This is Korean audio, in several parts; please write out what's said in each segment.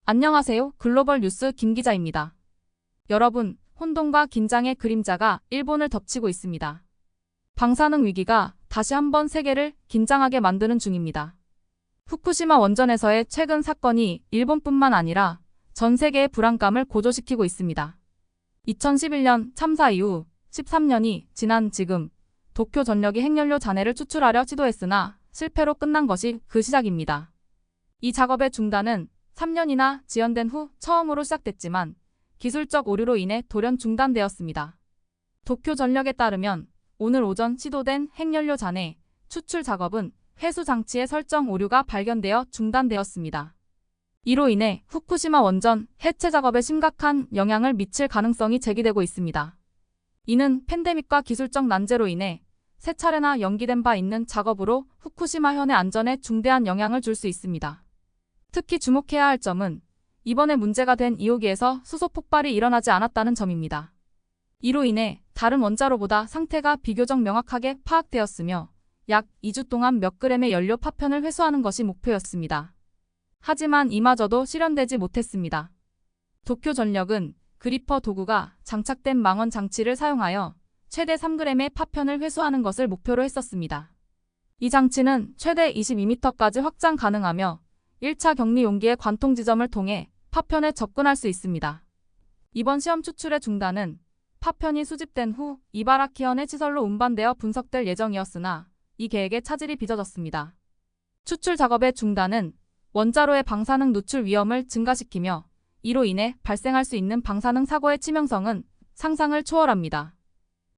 안녕하세요. 글로벌 뉴스 김 기자입니다. 여러분, 혼돈과 긴장의 그림자가 일본을 덮치고 있습니다. 방사능 위기가 다시 한번 세계를 긴장하게 만드는 중입니다. 후쿠시마 원전에서의 최근 사건이 일본뿐만 아니라 전 세계의 불안감을 고조시키고 있습니다. 2011년 참사 이후 13년이 지난 지금 도쿄전력이 핵연료 잔해를 추출하려 시도했으나 실패로 끝난 것이 그 시작입니다. 이 작업의 중단은 3년이나 지연된 후 처음으로 시작됐지만 기술적 오류로 인해 돌연 중단되었습니다. 도쿄전력에 따르면 오늘 오전 시도된 핵연료 잔해 추출 작업은 회수 장치의 설정 오류가 발견되어 중단되었습니다. 이로 인해 후쿠시마 원전 해체 작업에 심각한 영향을 미칠 가능성이 제기되고 있습니다. 이는 팬데믹과 기술적 난제로 인해 세 차례나 연기된 바 있는 작업으로 후쿠시마 현의 안전에 중대한 영향을 줄 수 있습니다. 특히 주목해야 할 점은 이번에 문제가 된 2호기에서 수소 폭발이 일어나지 않았다는 점입니다. 이로 인해 다른 원자로보다 상태가 비교적 명확하게 파악되었으며 약 2주 동안 몇 그램의 연료 파편을 회수하는 것이 목표였습니다. 하지만 이마저도 실현되지 못했습니다. 도쿄전력은 그리퍼 도구가 장착된 망원 장치를 사용하여 최대 3g의 파편을 회수하는 것을 목표로 했었습니다. 이 장치는 최대 22m까지 확장 가능하며 1차 격리 용기의 관통 지점을 통해 파편에 접근할 수 있습니다. 이번 시험 추출의 중단은 파편이 수집된 후 이바라키현의 시설로 운반되어 분석될 예정이었으나 이 계획에 차질이 빚어졌습니다. 추출 작업의 중단은 원자로의 방사능 누출 위험을 증가시키며 이로 인해 발생할 수 있는 방사능 사고의 치명성은 상상을 초월합니다.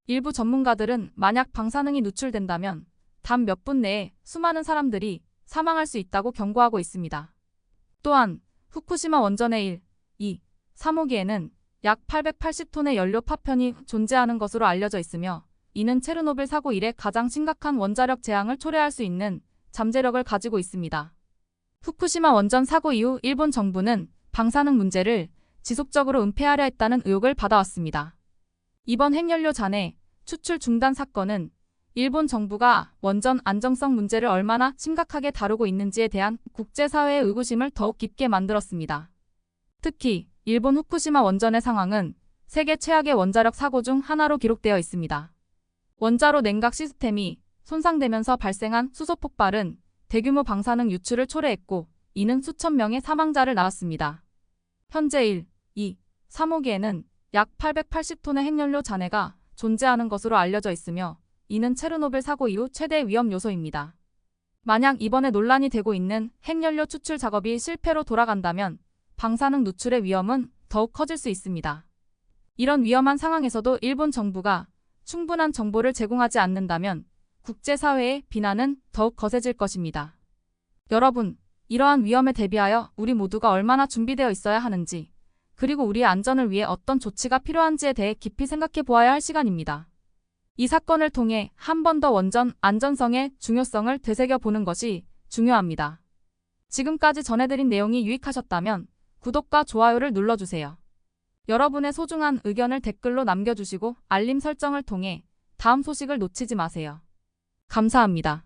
일부 전문가들은 만약 방사능이 누출된다면 단 몇 분 내에 수많은 사람들이 사망할 수 있다고 경고하고 있습니다. 또한 후쿠시마 원전의 1, 2, 3호기에는 약 880톤의 연료 파편이 존재하는 것으로 알려져 있으며 이는 체르노빌 사고 이래 가장 심각한 원자력 재앙을 초래할 수 있는 잠재력을 가지고 있습니다. 후쿠시마 원전 사고 이후 일본 정부는 방사능 문제를 지속적으로 은폐하려 했다는 의혹을 받아왔습니다. 이번 핵연료 잔해 추출 중단 사건은 일본 정부가 원전 안정성 문제를 얼마나 심각하게 다루고 있는지에 대한 국제사회의 의구심을 더욱 깊게 만들었습니다. 특히 일본 후쿠시마 원전의 상황은 세계 최악의 원자력 사고 중 하나로 기록되어 있습니다. 원자로 냉각 시스템이 손상되면서 발생한 수소 폭발은 대규모 방사능 유출을 초래했고 이는 수천 명의 사망자를 낳았습니다. 현재 1, 2, 3호기에는 약 880톤의 핵연료 잔해가 존재하는 것으로 알려져 있으며 이는 체르노빌 사고 이후 최대 위험 요소입니다. 만약 이번에 논란이 되고 있는 핵연료 추출 작업이 실패로 돌아간다면 방사능 누출의 위험은 더욱 커질 수 있습니다. 이런 위험한 상황에서도 일본 정부가 충분한 정보를 제공하지 않는다면 국제사회의 비난은 더욱 거세질 것입니다. 여러분, 이러한 위험에 대비하여 우리 모두가 얼마나 준비되어 있어야 하는지, 그리고 우리의 안전을 위해 어떤 조치가 필요한지에 대해 깊이 생각해 보아야 할 시간입니다. 이 사건을 통해 한 번 더 원전 안전성의 중요성을 되새겨보는 것이 중요합니다. 지금까지 전해드린 내용이 유익하셨다면 구독과 좋아요를 눌러주세요. 여러분의 소중한 의견을 댓글로 남겨주시고 알림 설정을 통해 다음 소식을 놓치지 마세요. 감사합니다.